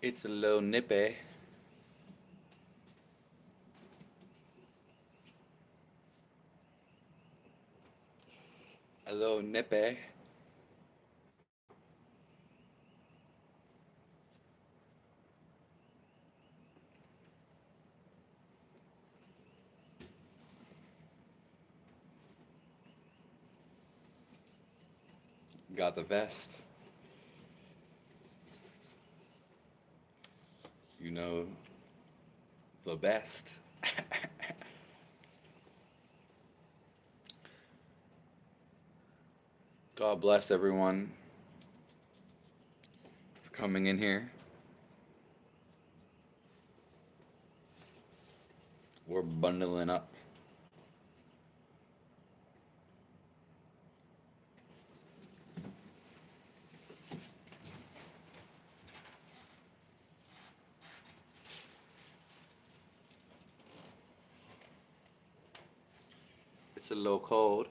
It's a little nippy. A little nippy. Got the vest. You know, the best. God bless everyone for coming in here. We're bundling up. It's a little cold.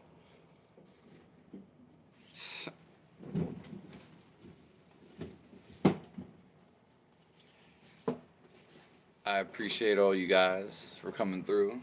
I appreciate all you guys for coming through.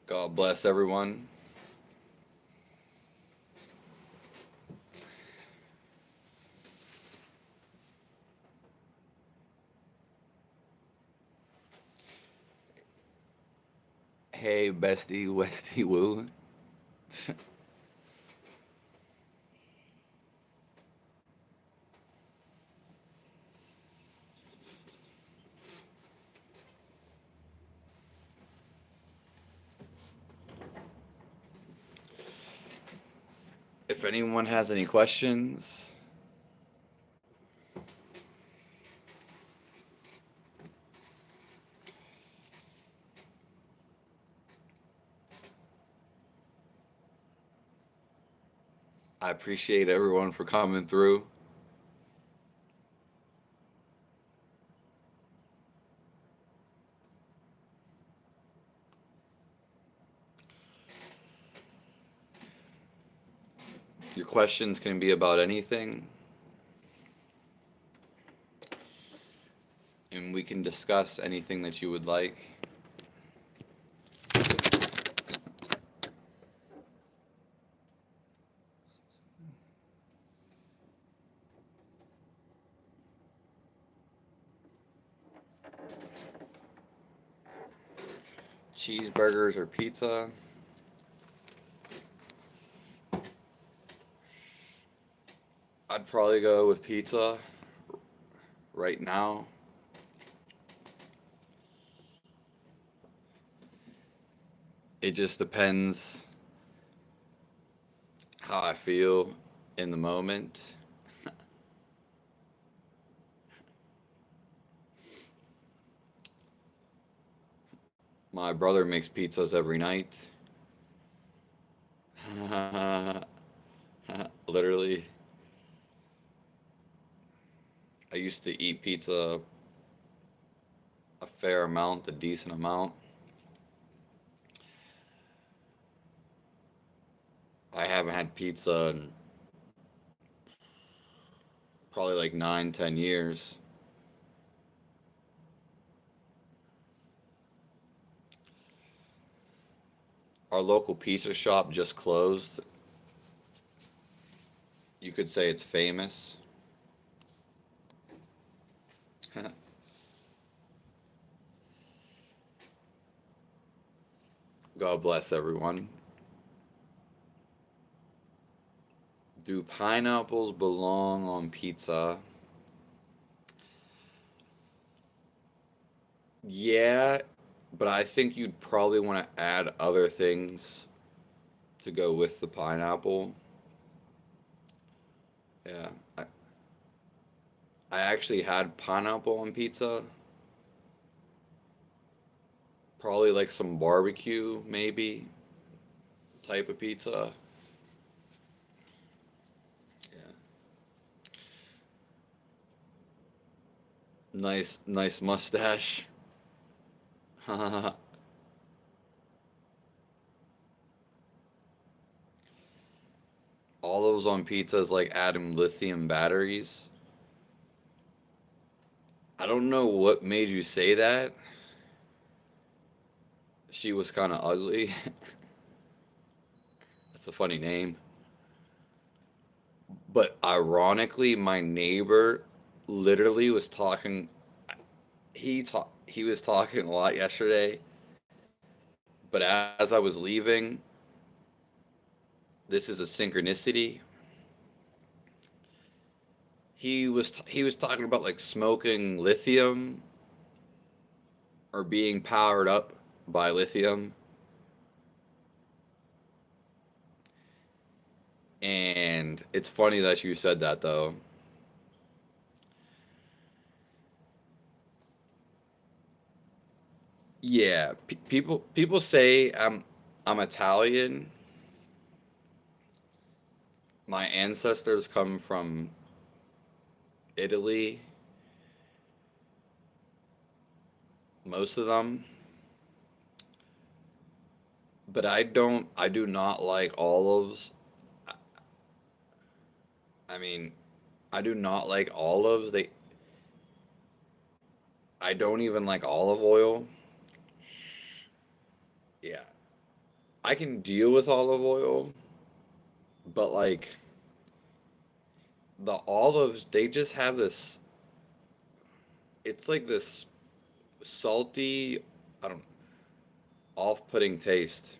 God bless everyone. Hey, bestie, Westy Woo. If anyone has any questions, I appreciate everyone for coming through. Your questions can be about anything, and we can discuss anything that you would like. Cheeseburgers or pizza? I'd probably go with pizza right now. It just depends how I feel in the moment. My brother makes pizzas every night. Literally. I used to eat pizza a fair amount, a decent amount. I haven't had pizza in probably like 9, 10 years. Our local pizza shop just closed. You could say it's famous. God bless everyone. Do pineapples belong on pizza? Yeah, but I think you'd probably want to add other things to go with the pineapple. Yeah, I actually had pineapple on pizza. Probably like some barbecue, maybe type of pizza. Yeah, nice mustache. All those on pizza is like adding lithium batteries. I don't know what made you say that. She was kind of ugly. That's a funny name. But ironically, my neighbor literally was talking. He was talking a lot yesterday. But as I was leaving, this is a synchronicity. He was talking about like smoking lithium or being powered up by lithium. And it's funny that you said that though. Yeah, people say I'm Italian. My ancestors come from Italy, most of them, but I do not like olives. I I mean, I do not like olives. I don't even like olive oil. Yeah. I can deal with olive oil, but like the olives, they just have this, it's like this salty, I don't, off-putting taste.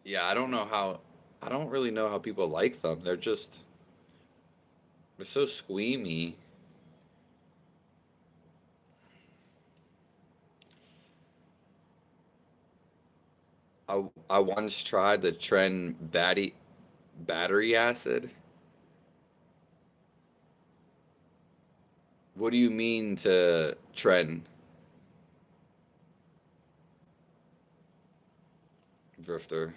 Yeah, I don't really know how people like them. They're so squeamy. I once tried the Tren battery acid. What do you mean to Tren Drifter?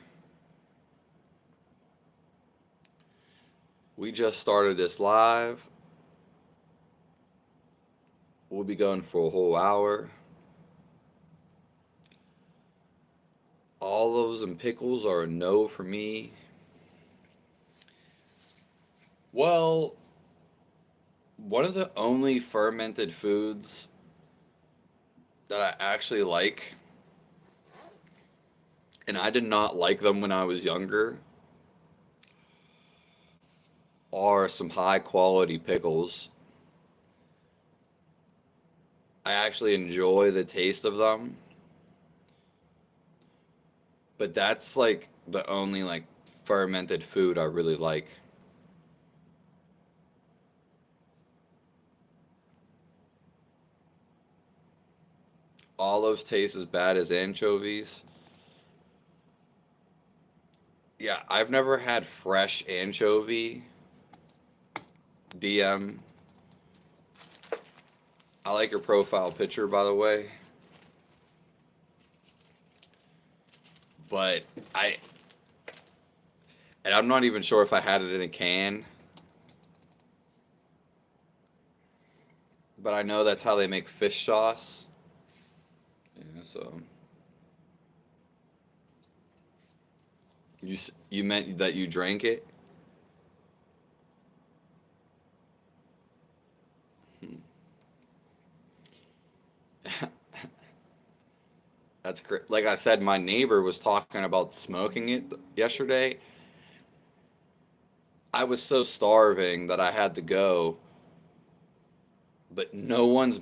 We just started this live. We'll be going for a whole hour. Olives and pickles are a no for me. Well, one of the only fermented foods that I actually like, and I did not like them when I was younger, are some high quality pickles. I actually enjoy the taste of them, but that's like the only like fermented food I really like. Olives taste as bad as anchovies. Yeah, I've never had fresh anchovy. DM. I like your profile picture, by the way, but I and I'm not even sure if I had it in a can, but I know that's how they make fish sauce. Yeah, so you meant that you drank it? Hmm. That's great. Like I said, my neighbor was talking about smoking it yesterday. I was so starving that I had to go, but no one's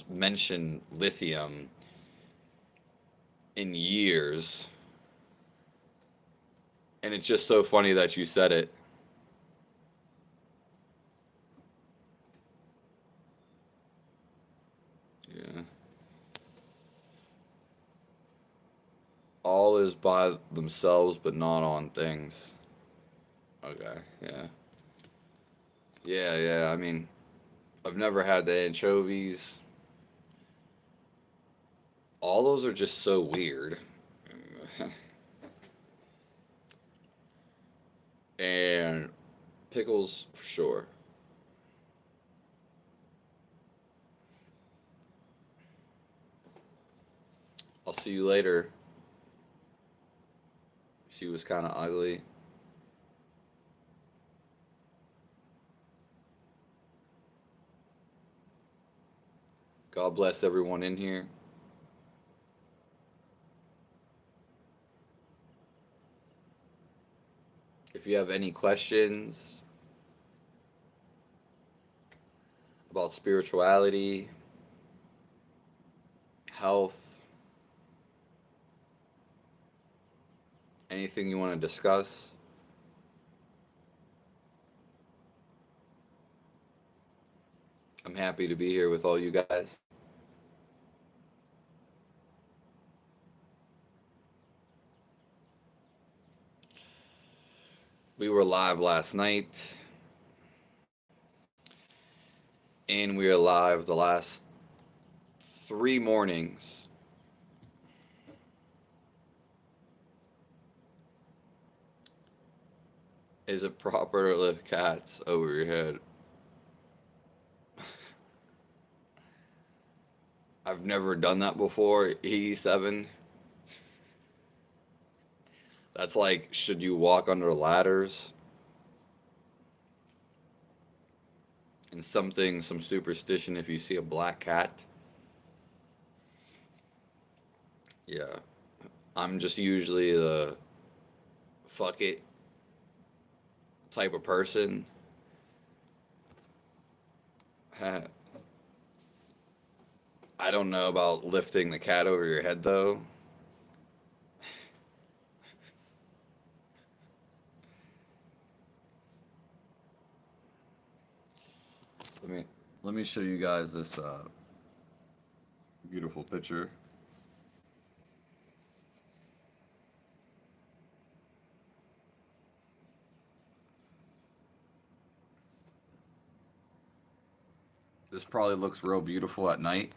mentioned lithium in years, and it's just so funny that you said it. All is by themselves, but not on things. Okay, yeah. Yeah, yeah. I mean, I've never had the anchovies. All those are just so weird. And pickles, for sure. I'll see you later. She was kind of ugly. God bless everyone in here. If you have any questions about spirituality, health, anything you want to discuss, I'm happy to be here with all you guys. We were live last night, and we are live the last 3 mornings. Is it proper to lift cats over your head? I've never done that before. E7. That's like, should you walk under ladders? And something, some superstition if you see a black cat. Yeah. I'm just usually the fuck it type of person. I don't know about lifting the cat over your head though. Let me let me show you guys this beautiful picture. This probably looks real beautiful at night.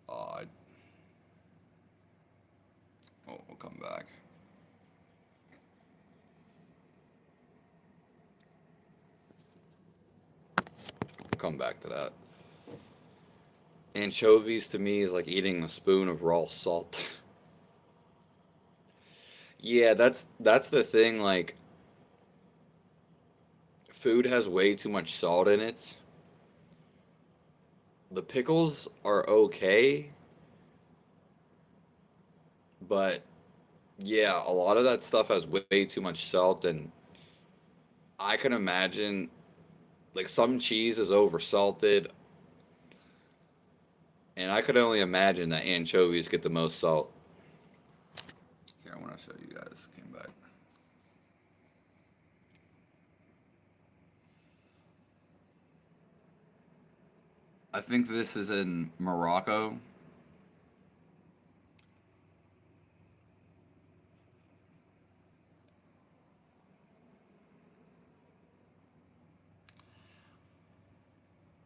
Oh, we'll come back. We'll come back to that. Anchovies to me is like eating a spoon of raw salt. Yeah, that's the thing. Like, food has way too much salt in it. The pickles are okay, but yeah, a lot of that stuff has way too much salt, and I can imagine like some cheese is over salted, and I could only imagine that anchovies get the most salt. Here, I want to show you guys. Came back. I think this is in Morocco.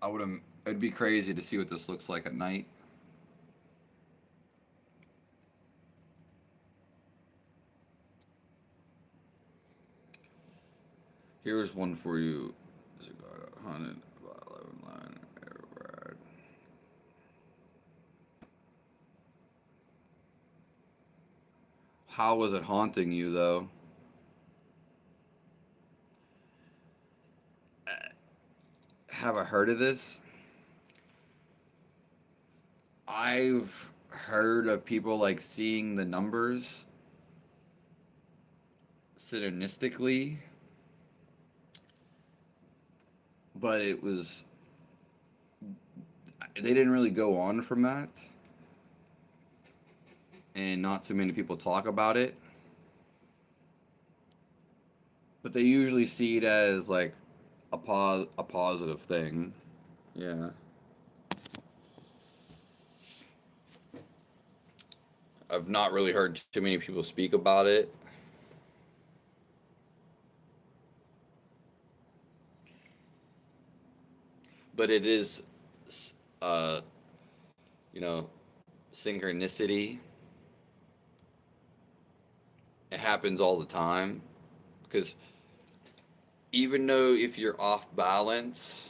I would. It'd be crazy to see what this looks like at night. Here's one for you. Hunted by 11 line. How was it haunting you though? Have I heard of this? I've heard of people like seeing the numbers synchronistically, but it was they didn't really go on from that, and not too many people talk about it. But they usually see it as like a positive thing. Yeah. I've not really heard too many people speak about it. But it is, uh, you know, synchronicity. It happens all the time because even though if you're off balance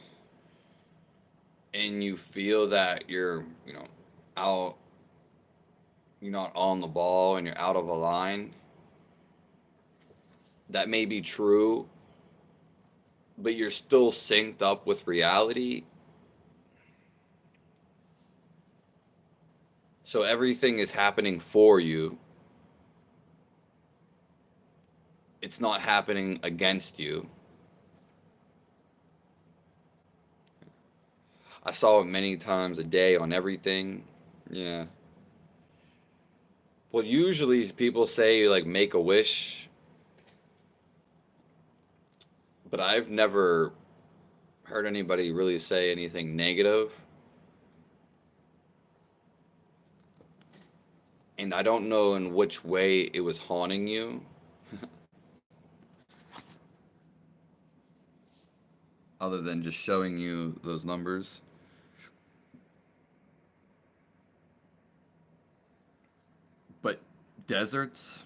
and you feel that you're, out, you're not on the ball and you're out of a line, that may be true, but you're still synced up with reality. So everything is happening for you. It's not happening against you. I saw it many times a day on everything. Yeah. Well, usually people say like make a wish, but I've never heard anybody really say anything negative. And I don't know in which way it was haunting you, other than just showing you those numbers. But deserts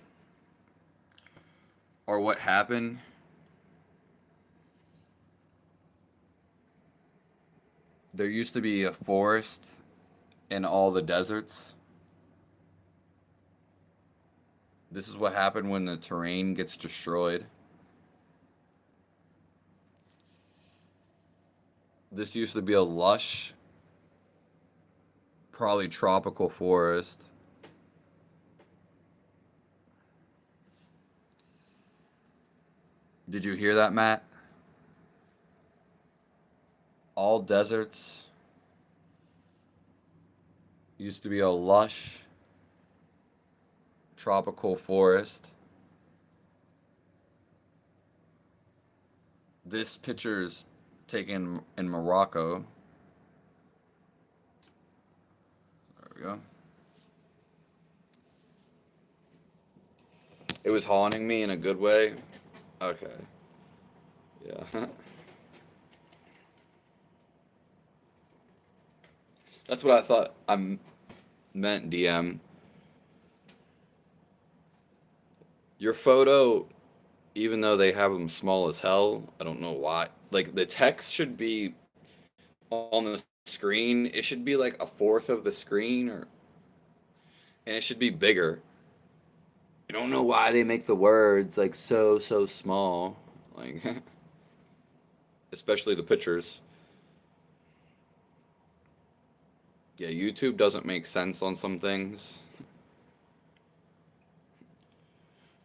are what happened. There used to be a forest in all the deserts. This is what happened when the terrain gets destroyed. This used to be a lush, probably tropical forest. Did you hear that, Matt? All deserts used to be a lush, tropical forest. This picture's taken in Morocco. There we go. It was haunting me in a good way. Okay. Yeah. That's what I thought meant, DM. Your photo, even though they have them small as hell, I don't know why. Like the text should be on the screen. It should be like a fourth of the screen, and it should be bigger. I don't know why they make the words like so small. Like especially the pictures. Yeah, YouTube doesn't make sense on some things.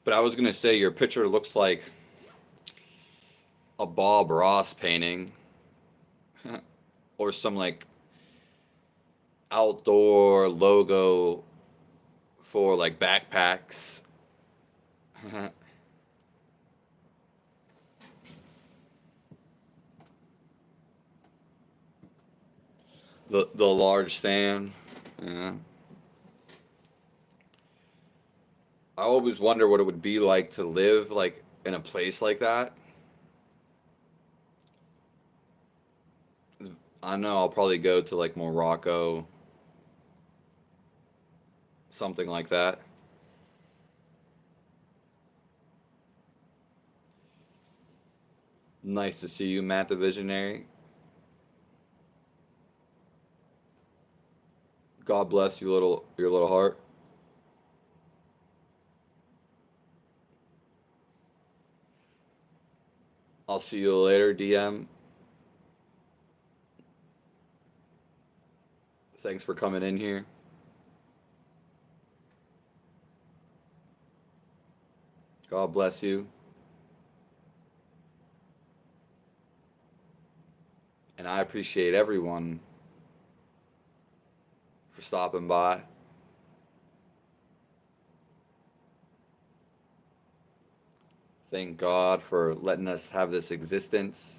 But I was gonna say your picture looks like a Bob Ross painting or some like outdoor logo for like backpacks. The large stand. Yeah. I always wonder what it would be like to live like in a place like that. I know I'll probably go to like Morocco, something like that. Nice to see you, Matt the Visionary. God bless you, your little heart. I'll see you later, DM. Thanks for coming in here. God bless you. And I appreciate everyone for stopping by. Thank God for letting us have this existence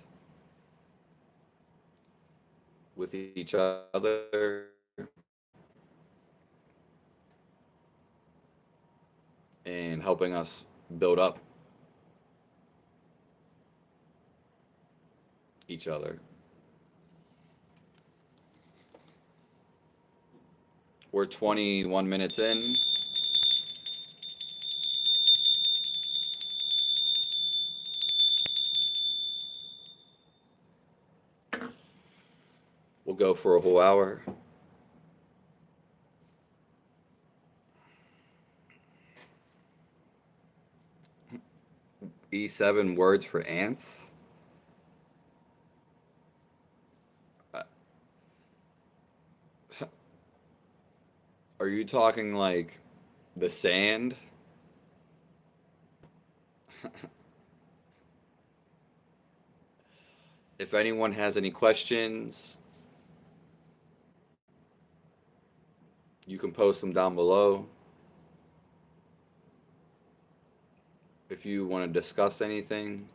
with each other. and helping us build up each other. We're 21 minutes in. We'll go for a whole hour. E7 words for ants. Uh, Are you talking like the sand? If anyone has any questions, you can post them down below. If you want to discuss anything,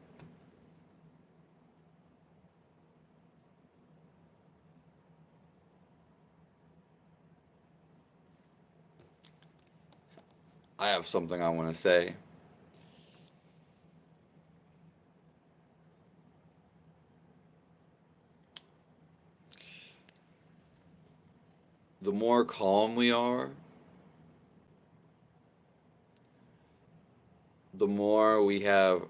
I have something I want to say. The more calm we are, the more we have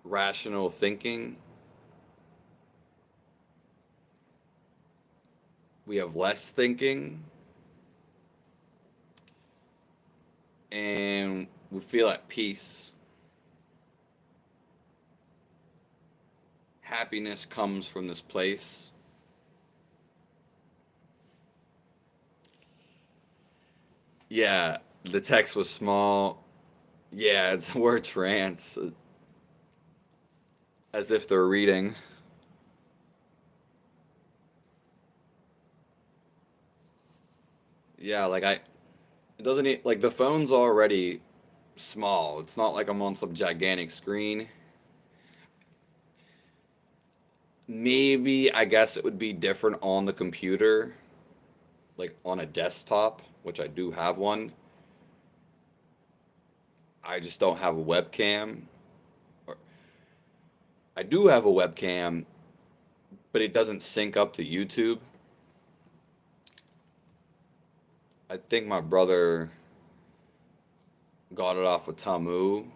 rational thinking, we have less thinking, and we feel at peace. Happiness comes from this place. Yeah, the text was small. Yeah, it's words for ants, as if they're reading. Yeah, it doesn't like the phone's already small. It's not like I'm on some gigantic screen. Maybe I guess it would be different on the computer, like on a desktop, which I do have one. I just don't have a webcam. Or I do have a webcam, but it doesn't sync up to YouTube. I think my brother got it off of Tamu.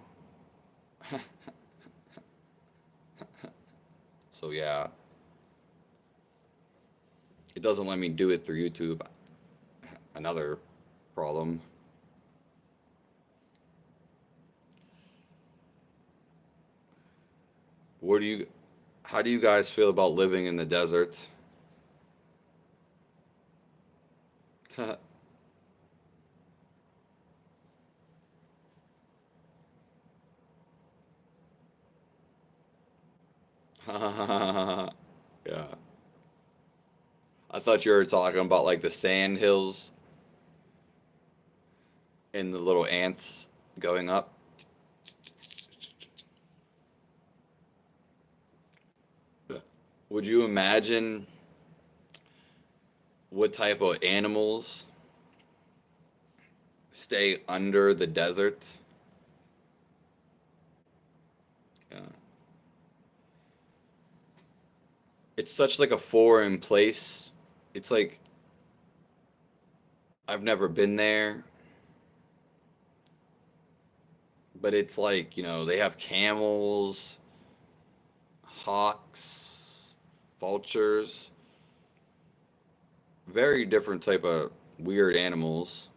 So yeah, it doesn't let me do it through YouTube. Another problem. What do you How do you guys feel about living in the desert? Yeah. I thought you were talking about like the sand hills and the little ants going up. Would you imagine what type of animals stay under the desert? Yeah. It's such like a foreign place. It's like I've never been there, but it's like, they have camels, hawks, vultures, very different type of weird animals.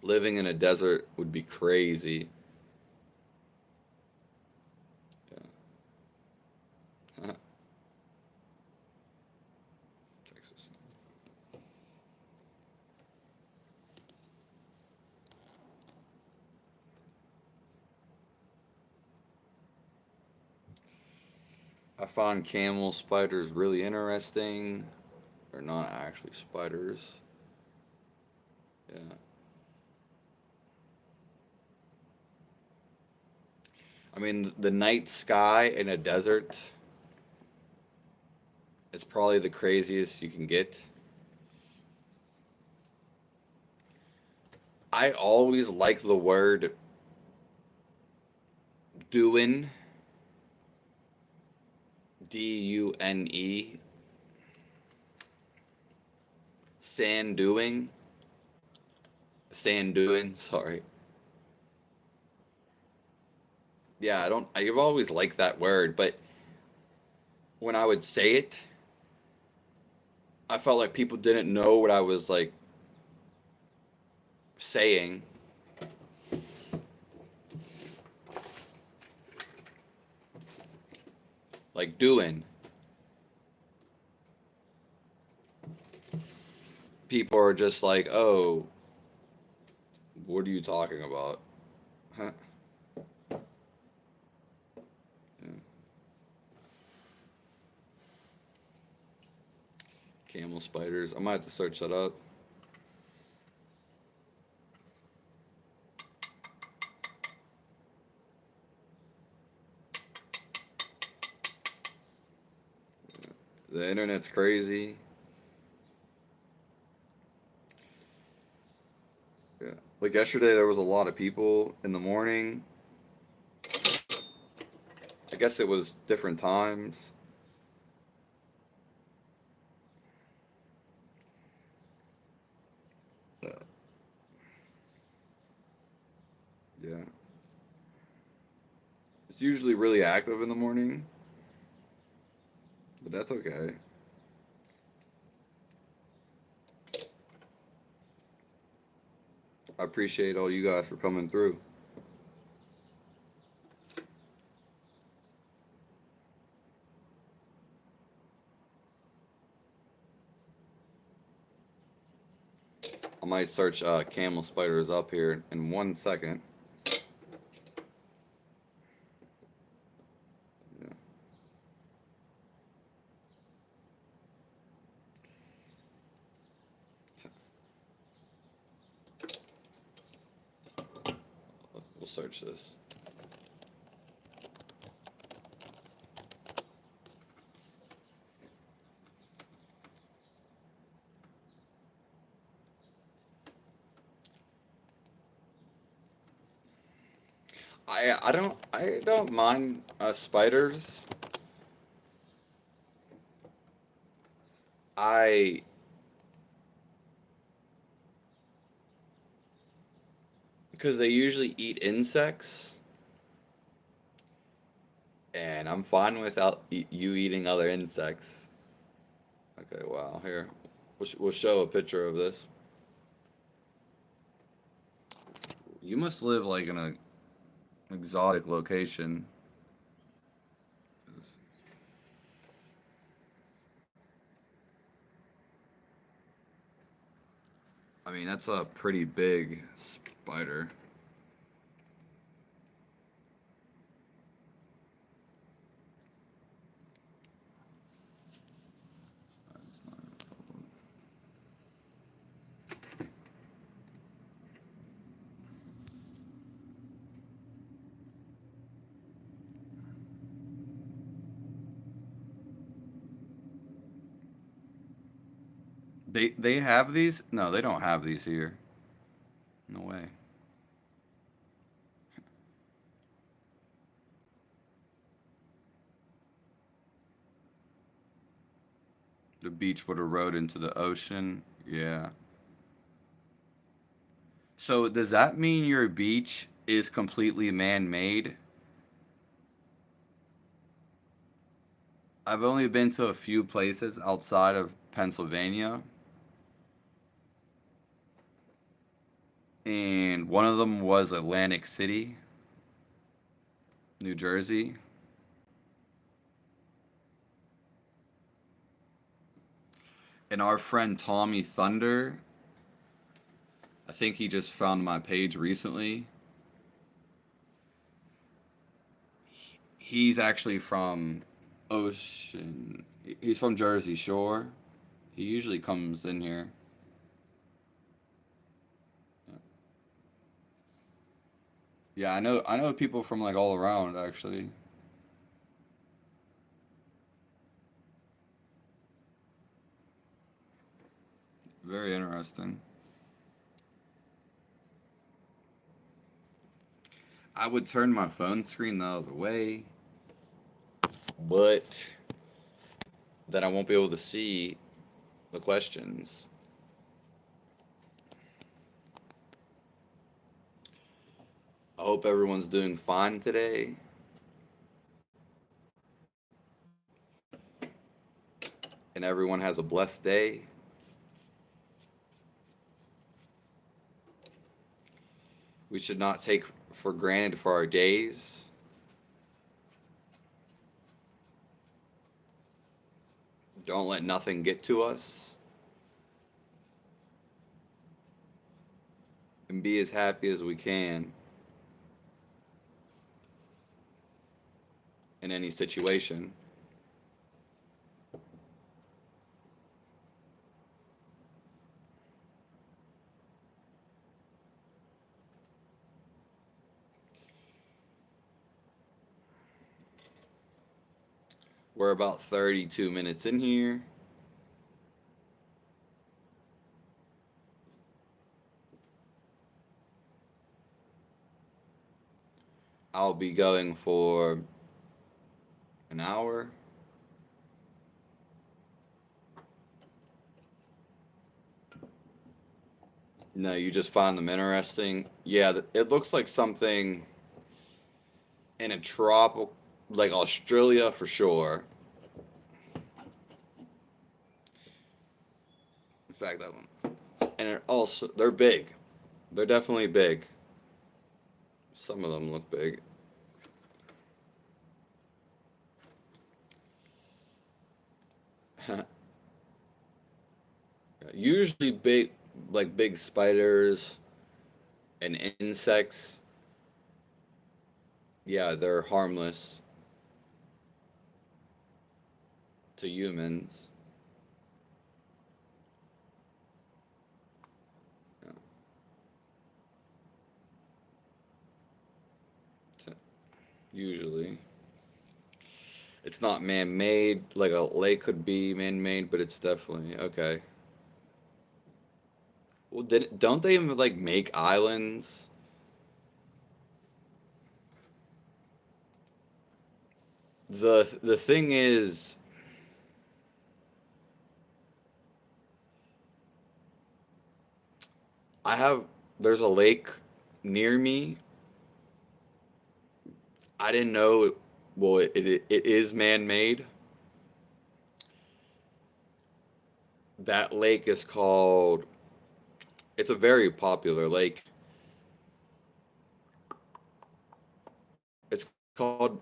Living in a desert would be crazy. Yeah. Texas. I find camel spiders really interesting. They're not actually spiders. Yeah. I mean, the night sky in a desert is probably the craziest you can get. I always like the word doing, Dune, sand doing, sand doing, sorry. Yeah, I've always liked that word, but when I would say it, I felt like people didn't know what I was like saying. Like doing. People are just like, oh, what are you talking about? Huh? Yeah. Camel spiders. I might have to search that up. The internet's crazy. Yeah. Like yesterday, there was a lot of people in the morning. I guess it was different times. Yeah. It's usually really active in the morning, but that's okay. I appreciate all you guys for coming through. I might search camel spiders up here in 1 second. Yeah. We'll search this. I don't mind spiders. I Because they usually eat insects, and I'm fine without you eating other insects. Okay, wow. Here, we'll show a picture of this. You must live like in a exotic location. I mean, that's a pretty big spider. They have these? No, they don't have these here. No way. The beach would erode into the ocean. Yeah. So does that mean your beach is completely man-made? I've only been to a few places outside of Pennsylvania, and one of them was Atlantic City, New Jersey. And our friend Tommy Thunder, I think he just found my page recently. He's actually from Ocean. He's from Jersey Shore. He usually comes in here. Yeah, I know people from like all around actually. Very interesting. I would turn my phone screen the other way, but then I won't be able to see the questions. I hope everyone's doing fine today and everyone has a blessed day. We should not take for granted for our days. Don't let nothing get to us. And be as happy as we can in any situation. We're about 32 minutes in here. I'll be going for an hour. No, you just find them interesting. Yeah, it looks like something in a tropical, like Australia for sure. In fact, that one. And it also, they're big. They're definitely big. Some of them look big. Usually big, like big spiders and insects. Yeah, they're harmless to humans. Yeah, usually. It's not man-made. Like a lake could be man-made, but it's definitely okay. Well, don't they even like make islands? The thing is, I have there's a lake near me. I didn't know. Well, it is man-made. That lake is called. It's a very popular lake. It's called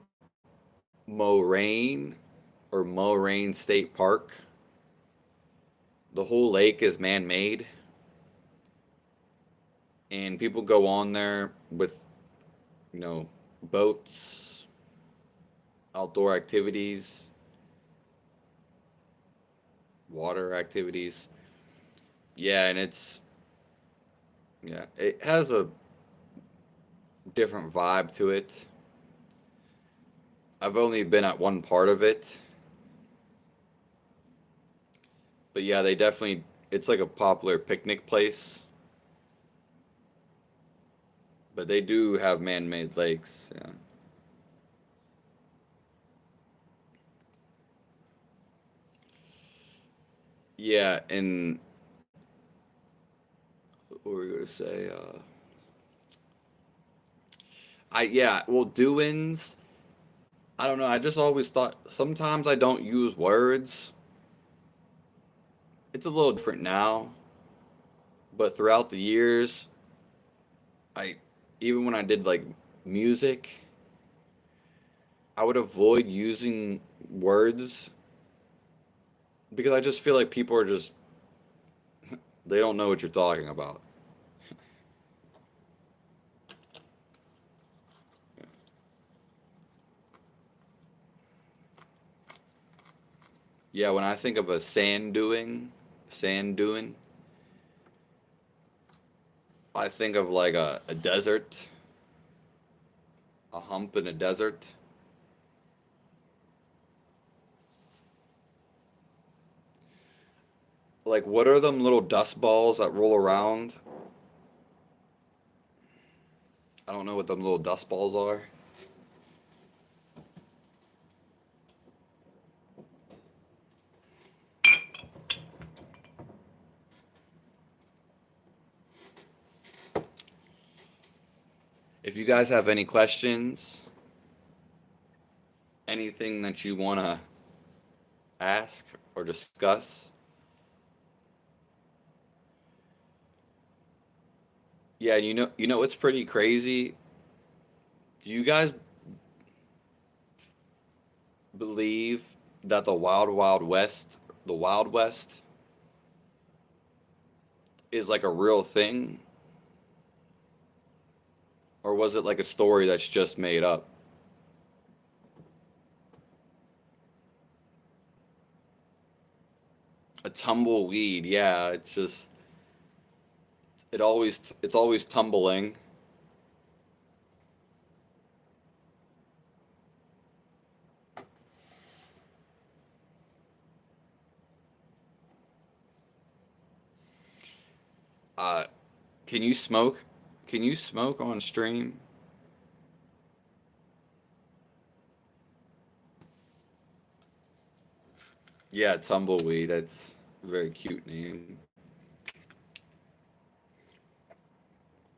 Moraine or Moraine State Park. The whole lake is man-made, and people go on there with you know boats, outdoor activities, water activities. Yeah, and it has a different vibe to it. I've only been at one part of it, but yeah, they definitely it's like a popular picnic place, but they do have man-made lakes. Yeah. Yeah, and what were we going to say? Well, doings. I don't know. I just always thought sometimes I don't use words. It's a little different now, but throughout the years, I even when I did like music, I would avoid using words because I just feel like people are just they don't know what you're talking about. Yeah, when I think of a sand doing, I think of like a desert. A hump in a desert. Like, what are them little dust balls that roll around? I don't know what them little dust balls are. If you guys have any questions, anything that you want to ask or discuss, yeah, you know what's pretty crazy? Do you guys believe that the Wild West, is like a real thing, or was it like a story that's just made up? A tumbleweed, yeah, it's always tumbling. Uh, can you smoke? Can you smoke on stream? Yeah, tumbleweed. That's a very cute name.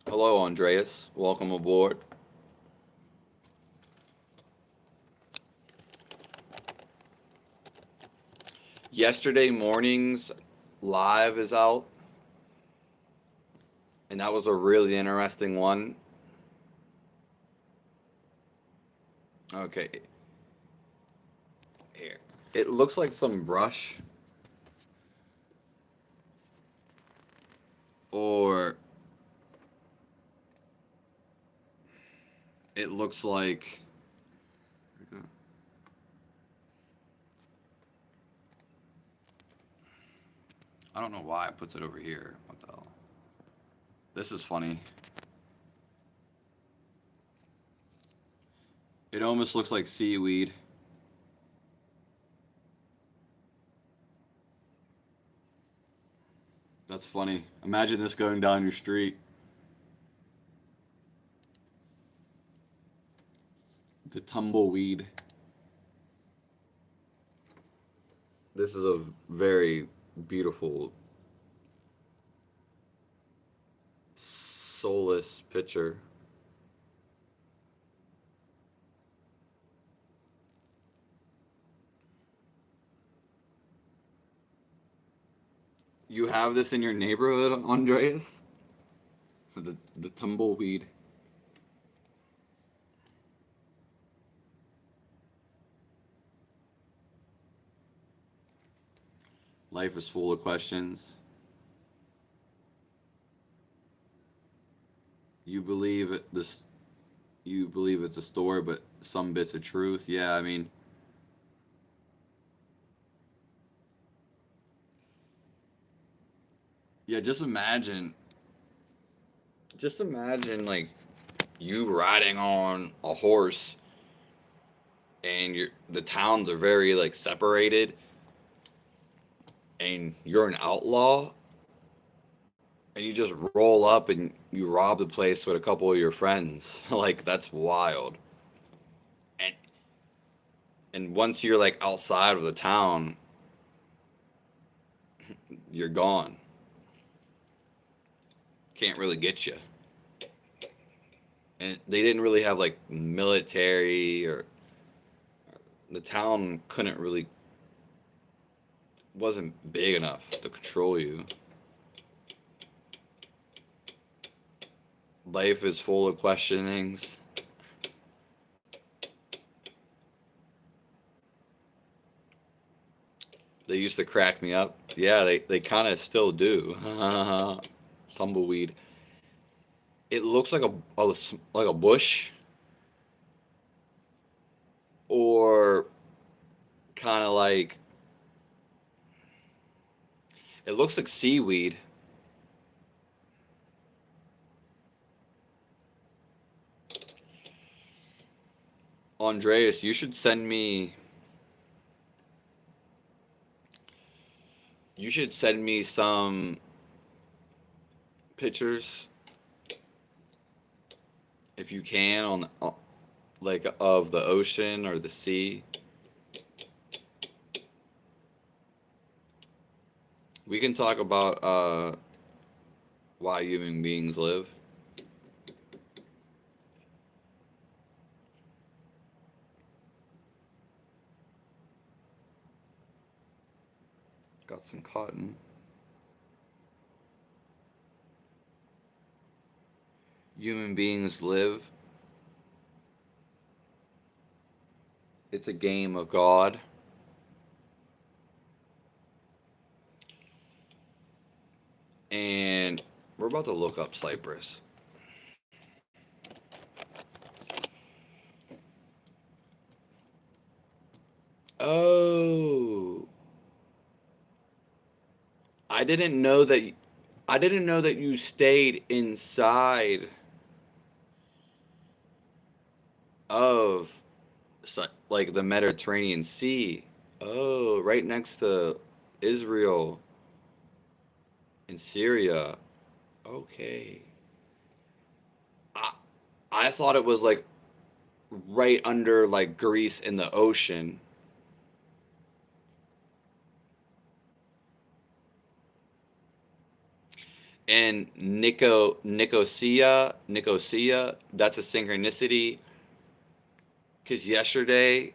Hello, Andreas. Welcome aboard. Yesterday morning's live is out, and that was a really interesting one. Okay, here. It looks like some brush, or it looks like. I don't know why it puts it over here. What the hell? This is funny. It almost looks like seaweed. That's funny. Imagine this going down your street. The tumbleweed. This is a very beautiful, soulless picture. You have this in your neighborhood, Andreas? The tumbleweed. Life is full of questions. You believe this. You believe it's a story, but some bits of truth. Yeah, I mean, yeah. Just imagine like you riding on a horse, and the towns are very like separated, and you're an outlaw, and you just roll up and you rob the place with a couple of your friends. Like that's wild. And once you're like outside of the town, you're gone. Can't really get you. And they didn't really have like military, or the town couldn't really, wasn't big enough to control you. Life is full of questionings. They used to crack me up. Yeah, they kind of still do. Tumbleweed. It looks like like a bush, or kind of like, it looks like seaweed. Andreas, you should send me some pictures if you can like of the ocean or the sea. We can talk about why human beings live. Got some cotton. Human beings live. It's a game of God. And we're about to look up Cyprus. Oh, I didn't know that. I didn't know that you stayed inside of like the Mediterranean Sea. Oh, right next to Israel and Syria. Okay. I, I thought it was like right under like Greece in the ocean. And Nicosia, that's a synchronicity. Because yesterday,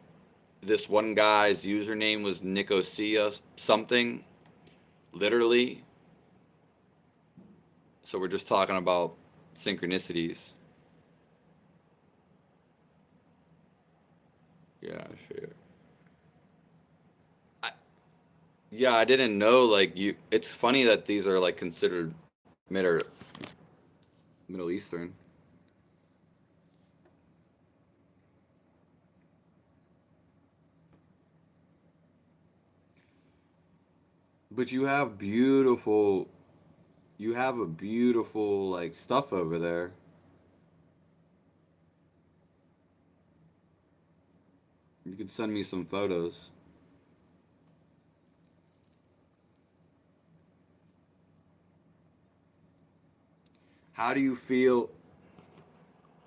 this one guy's username was Nicosia something, literally. So we're just talking about synchronicities. Yeah, sure. I, yeah, I didn't know. Like you, it's funny that these are like considered Middle Middle Eastern. But you have a beautiful like stuff over there. You could send me some photos. How do you feel?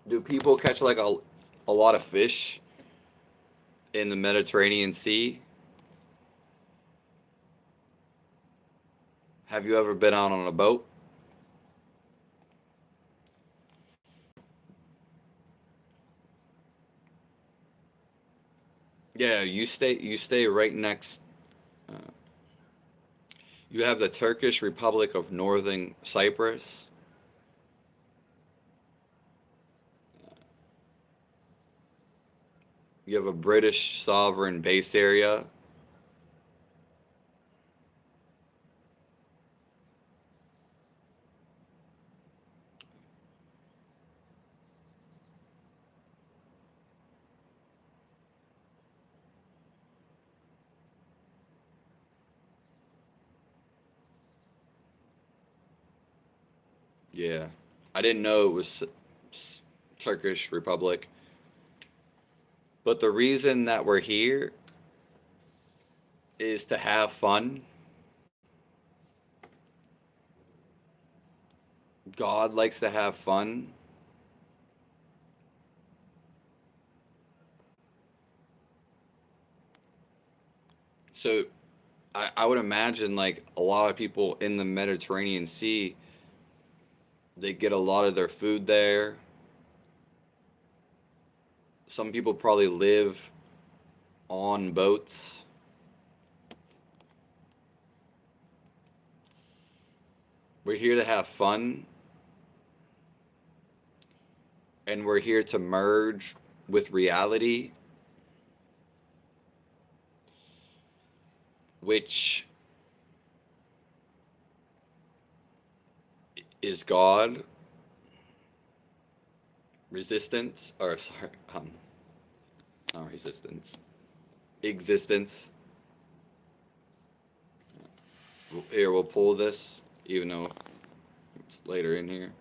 Do people catch like a lot of fish in the Mediterranean Sea? Have you ever been out on a boat? Yeah, you stay right next. Uh, you have the Turkish Republic of Northern Cyprus. You have a British sovereign base area. Yeah, I didn't know it was Turkish Republic. But the reason that we're here is to have fun. God likes to have fun. So I would imagine like a lot of people in the Mediterranean Sea, they get a lot of their food there. Some people probably live on boats. We're here to have fun and we're here to merge with reality, which is God, resistance, or sorry, not resistance, existence. Here, we'll pull this, even though it's later in here.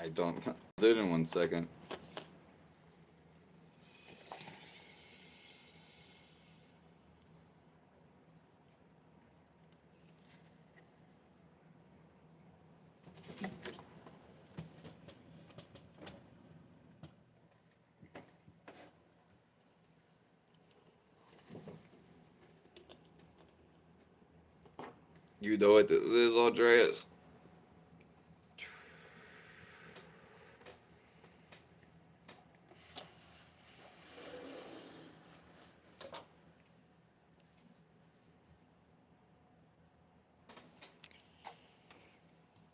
I don't. I'll do it in 1 second. You know what this is, Andreas?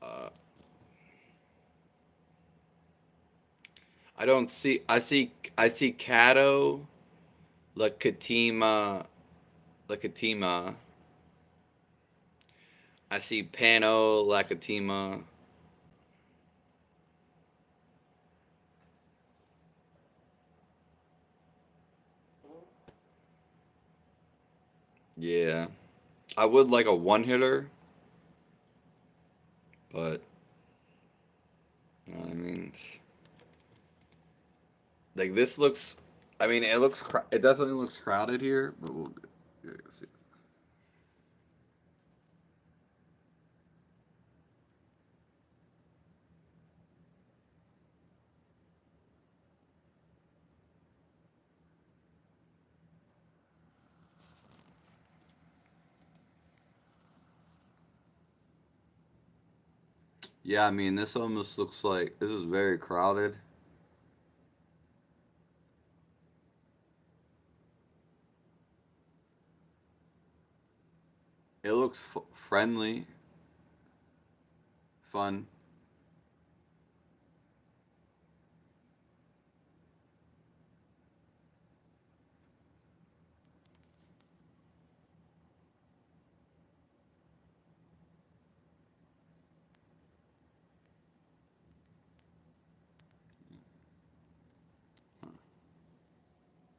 Uh, I don't see. I see Cato, Lakatima, Lakatima. I see Pano, Lakatima. Yeah, I would like a one hitter, but you know what I mean. Like this looks. I mean, it looks. It definitely looks crowded here, but we'll yeah, see. Yeah, I mean, this almost looks like this is very crowded. It looks friendly, fun.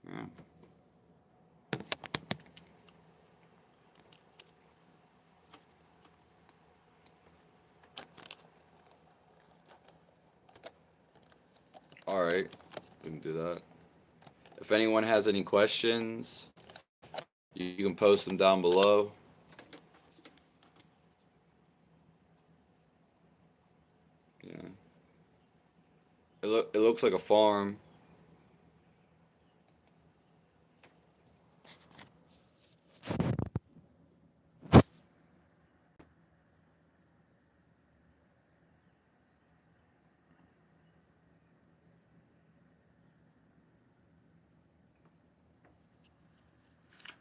Yeah. All right, we can do that. If anyone has any questions, you can post them down below. Yeah. It looks like a farm.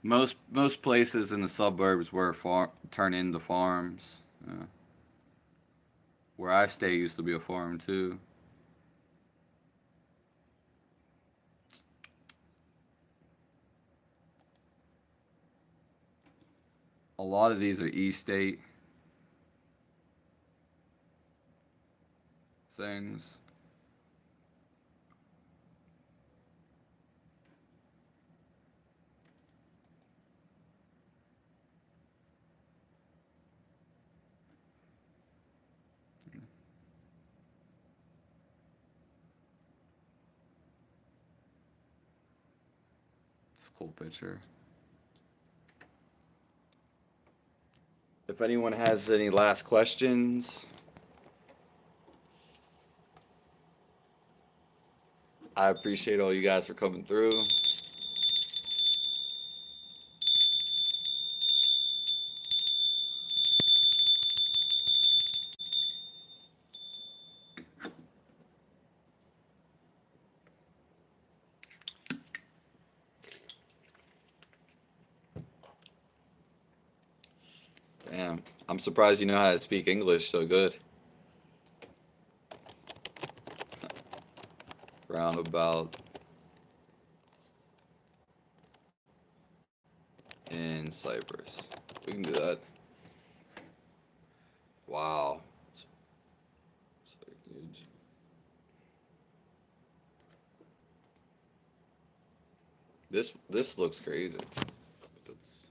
Most places in the suburbs where turn into farms. Yeah. Where I stay used to be a farm too. A lot of these are e-state things. It's a cool picture. If anyone has any last questions, I appreciate all you guys for coming through. Damn, I'm surprised you know how to speak English so good. Roundabout in Cyprus. We can do that. Wow. It's like huge. This looks crazy. That's,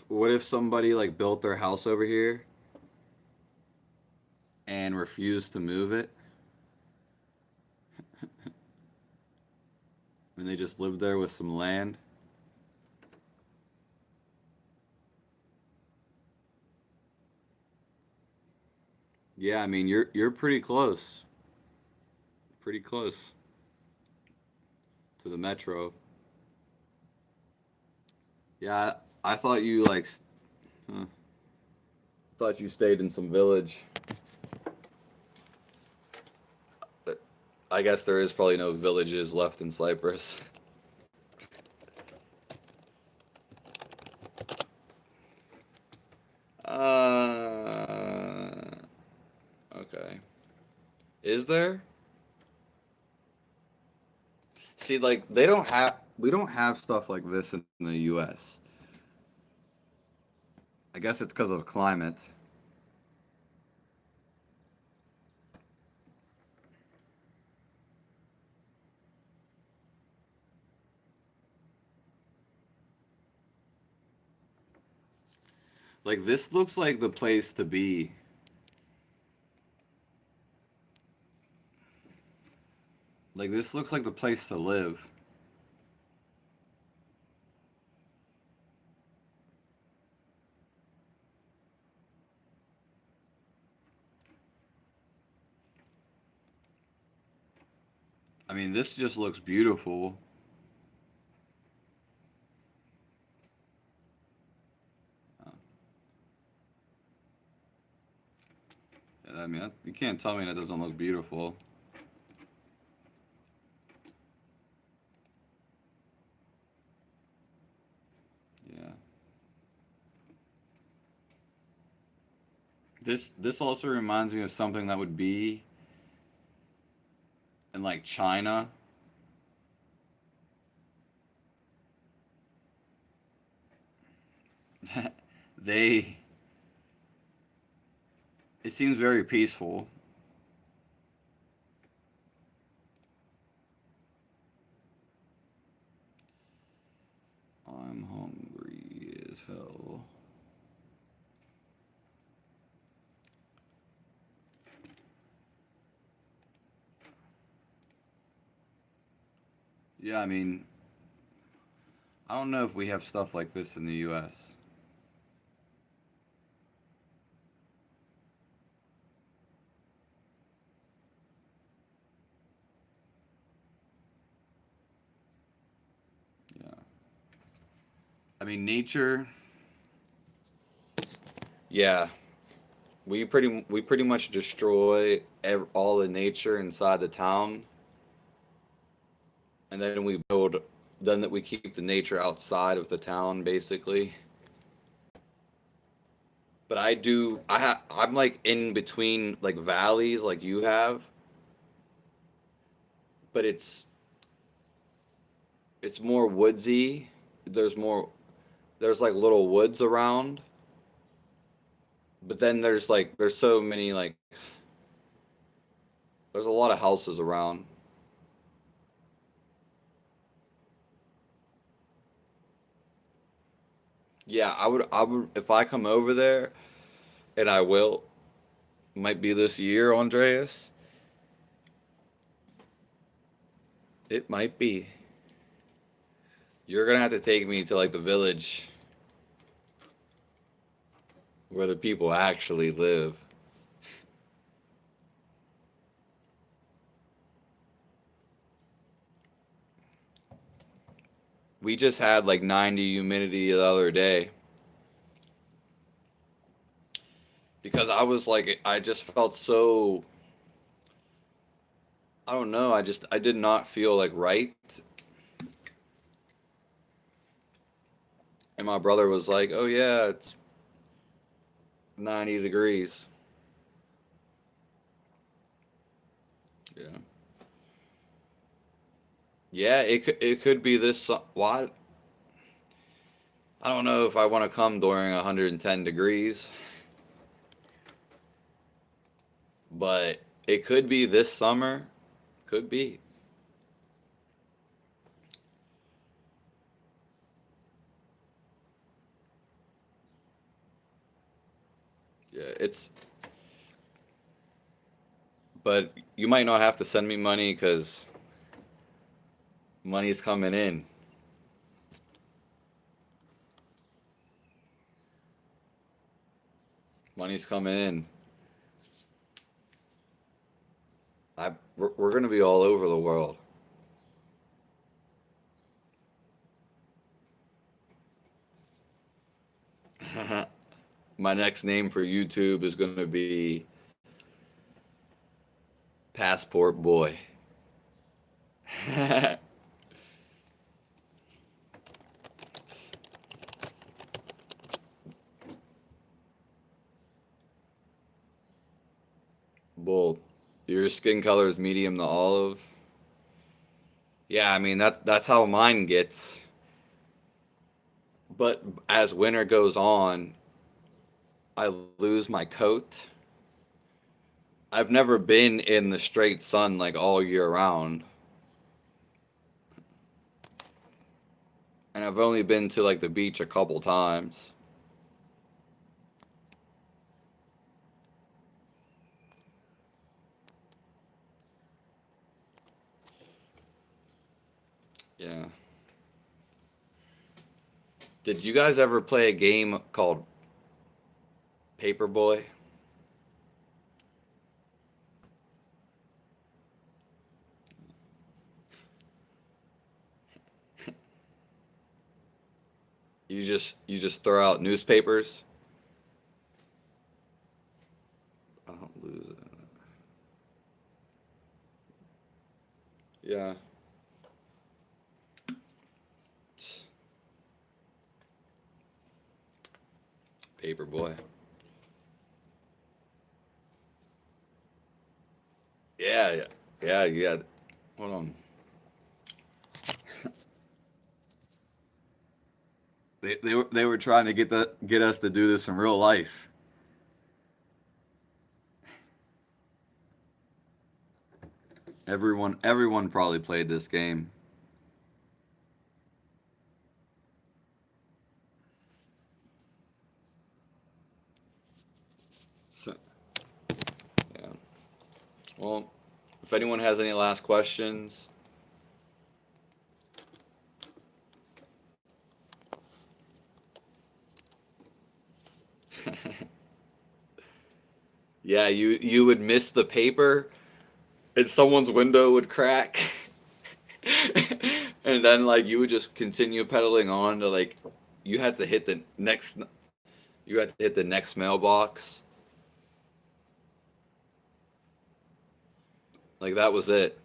What if somebody like built their house over here and refused to move it, and they just lived there with some land? Yeah, I mean you're pretty close, pretty close to the metro. Yeah, I thought you like, huh, thought you stayed in some village. I guess there is probably no villages left in Cyprus. Uh, okay. Is there? See, like we don't have stuff like this in the U.S. I guess it's because of climate. Like this looks like the place to be. Like this looks like the place to live. I mean, this just looks beautiful. Uh, I mean, you can't tell me that doesn't look beautiful. Yeah. This also reminds me of something that would be in like China. they it seems very peaceful. I'm hungry as hell. Yeah, I mean, I don't know if we have stuff like this in the U.S. Yeah. I mean, nature. Yeah, we pretty much destroy all the nature inside the town, and then we build. Then that we keep the nature outside of the town, basically. But I'm like in between like valleys, like you have, but it's more woodsy. There's more. There's like little woods around, but then there's so many like there's a lot of houses around. Yeah, I would if I come over there, and I will, might be this year, Andreas. It might be. You're gonna have to take me to like the village where the people actually live. We just had like 90 humidity the other day because I was like I just felt so, I don't know, I did not feel like right. And my brother was like, "Oh yeah, it's 90 degrees." Yeah. Yeah, it could be this why I don't know if I want to come during 110 degrees, but it could be this summer. Could be. Yeah, it's but you might not have to send me money because money's coming in. Money's coming in. We're gonna be all over the world. My next name for YouTube is gonna be Passport Boy. Well, your skin color is medium to olive. Yeah, I mean that's how mine gets. But as winter goes on, I lose my coat. I've never been in the straight sun like all year round. And I've only been to like the beach a couple times. Yeah. Did you guys ever play a game called Paperboy? You just throw out newspapers. I don't lose it. Yeah. Paperboy. Yeah, yeah, yeah, yeah. Hold on. They were trying to get us to do this in real life. Everyone probably played this game. So, yeah. Well, if anyone has any last questions, yeah, you would miss the paper, and someone's window would crack, and then like you would just continue pedaling on to like you had to hit the next you had to hit the next mailbox. Like that was it.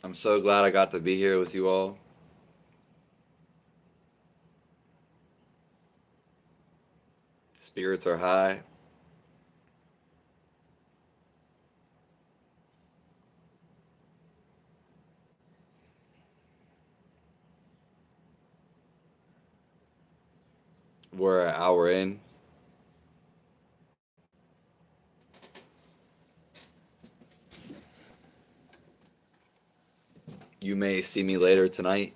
I'm so glad I got to be here with you all. Spirits are high. We're an hour in. You may see me later tonight.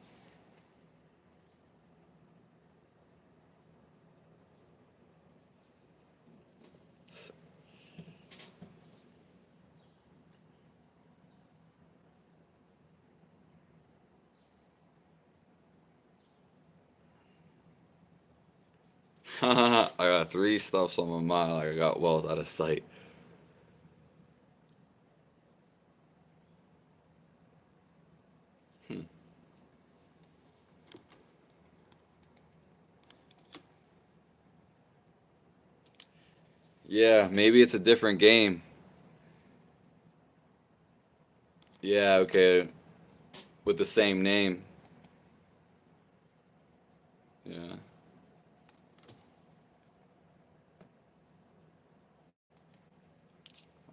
I got three stuffs on my mind. Like I got wealth out of sight. Hmm. Yeah, maybe it's a different game. Yeah, okay, with the same name. Yeah.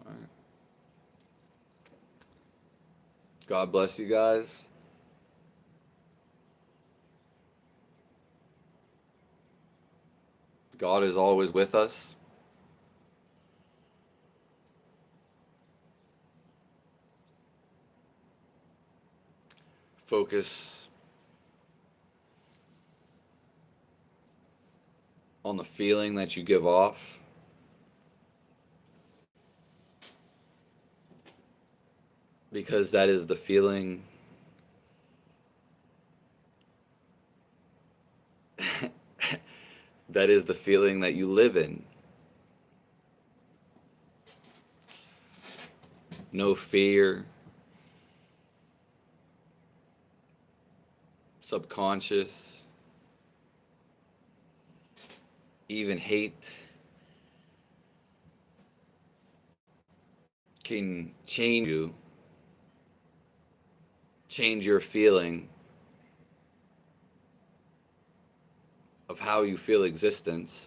All right. God bless you guys. God is always with us. Focus on the feeling that you give off. Because that is the feeling that is the feeling that you live in. No fear, subconscious, even hate can change you, change your feeling of how you feel existence.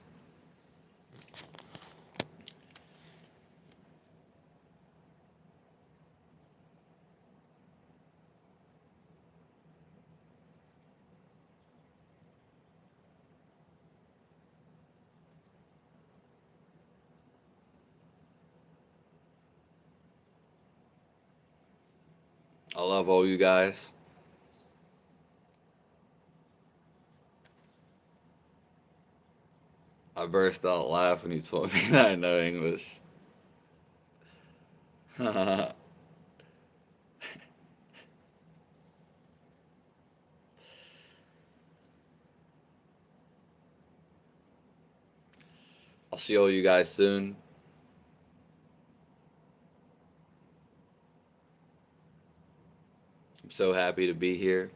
I love all you guys. I burst out laughing. You told me that I know English. I'll see all you guys soon. I'm so happy to be here.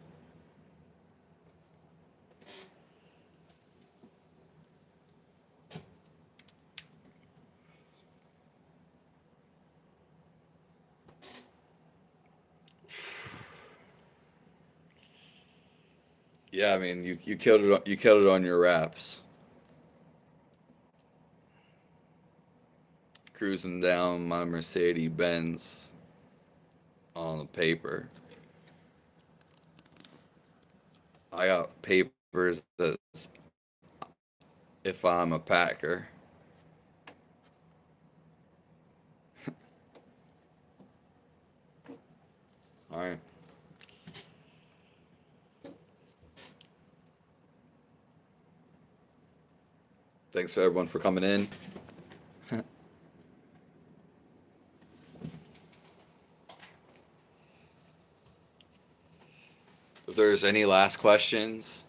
Yeah, I mean, you killed it. You killed it on your raps. Cruising down my Mercedes Benz on the paper. I got papers that if I'm a Packer. All right. Thanks for everyone for coming in. If there's any last questions,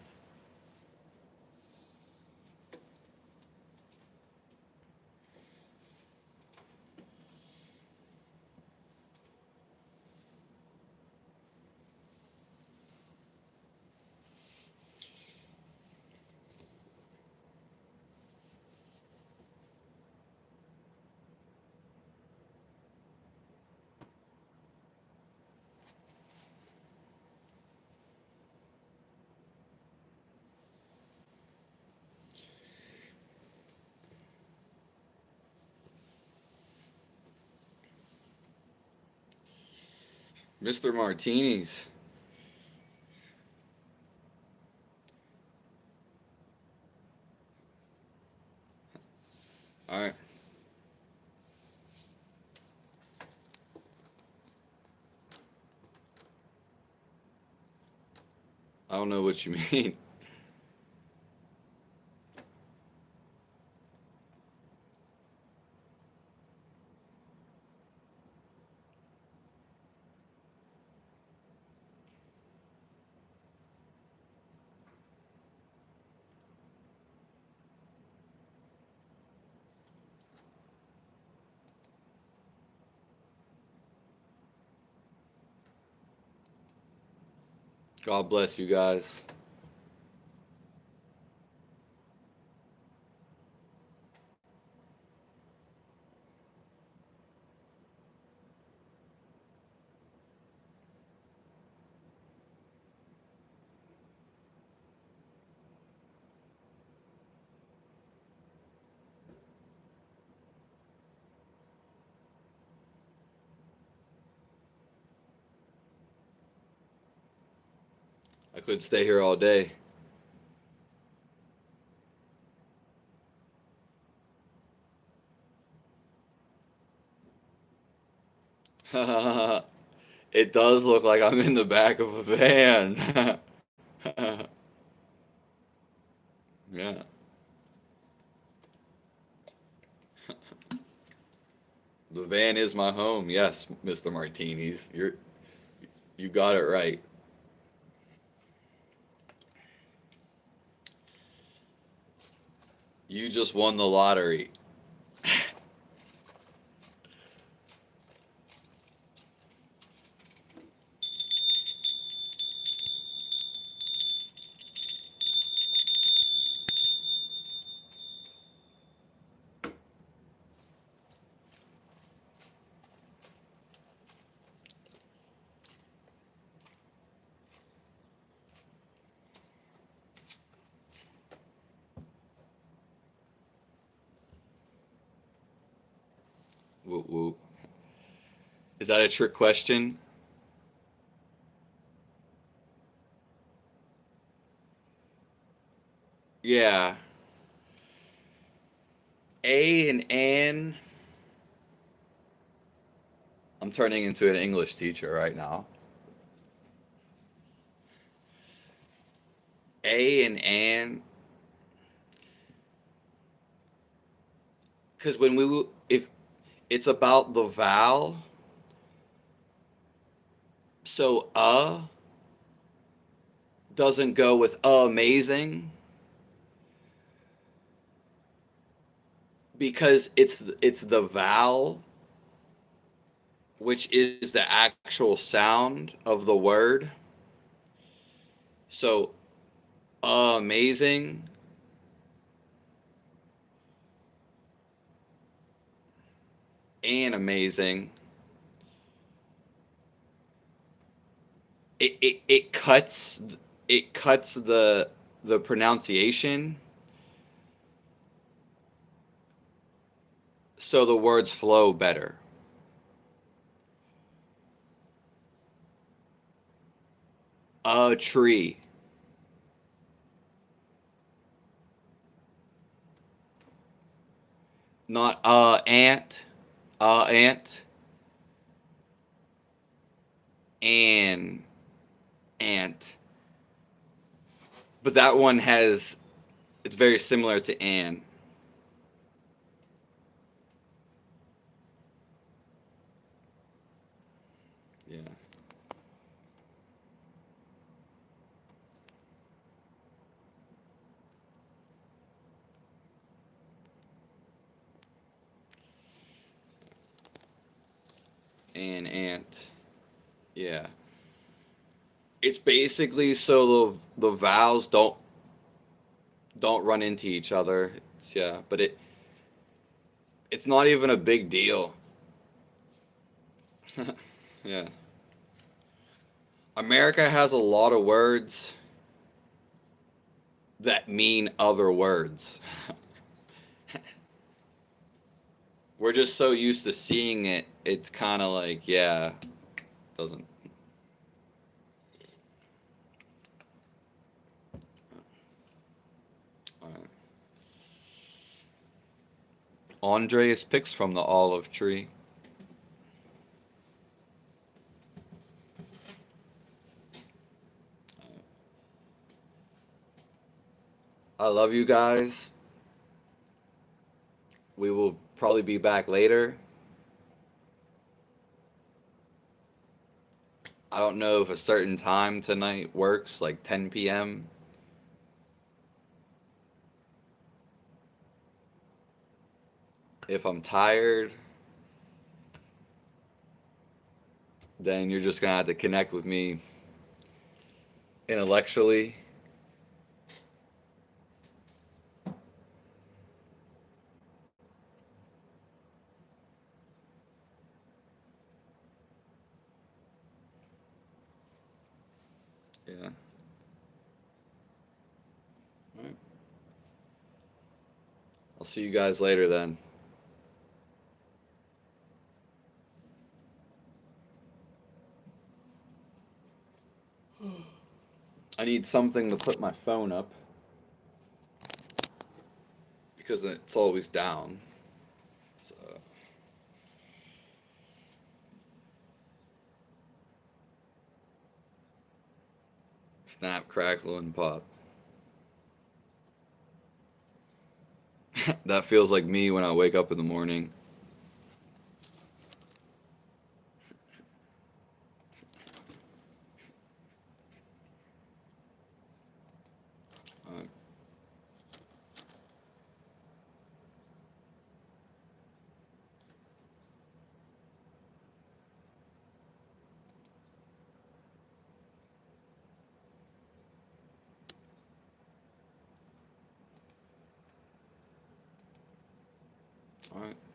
Mr. Martinis. All right. I don't know what you mean. God bless you guys. I could stay here all day. It does look like I'm in the back of a van. Yeah. The van is my home. Yes, Mr. Martinis. You got it right. You just won the lottery. Woo woo. Is that a trick question? Yeah. A and an. I'm turning into an English teacher right now. A and an. Because if it's about the vowel, so doesn't go with amazing because it's the vowel which is the actual sound of the word. So amazing and amazing. It cuts the pronunciation so the words flow better. A tree. Not ant. Ant. An ant. But that one has it's very similar to an. Yeah. An ant. Yeah. It's basically so the vowels don't run into each other. Yeah, but it's not even a big deal. Yeah. America has a lot of words that mean other words. We're just so used to seeing it, it's kind of like, yeah, doesn't. Alright. Andres picks from the olive tree. I love you guys. We will probably be back later. I don't know if a certain time tonight works, like 10 p.m. If I'm tired, then you're just gonna have to connect with me intellectually. Yeah. All right. I'll see you guys later then. I need something to put my phone up because it's always down. So Snap, crackle, and pop. That feels like me when I wake up in the morning. Uh, all right.